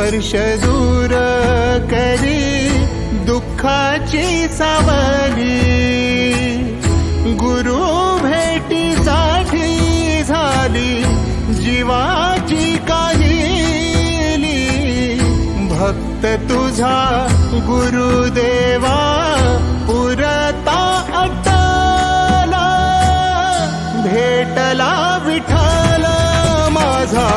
वर्ष दूर करी दुःखाची सावली, गुरु भेटीसाठी झाली जीवाची काहिली। भक्त तुझा गुरुदेवा पुरता अटला, भेटला विठ्ठल माझा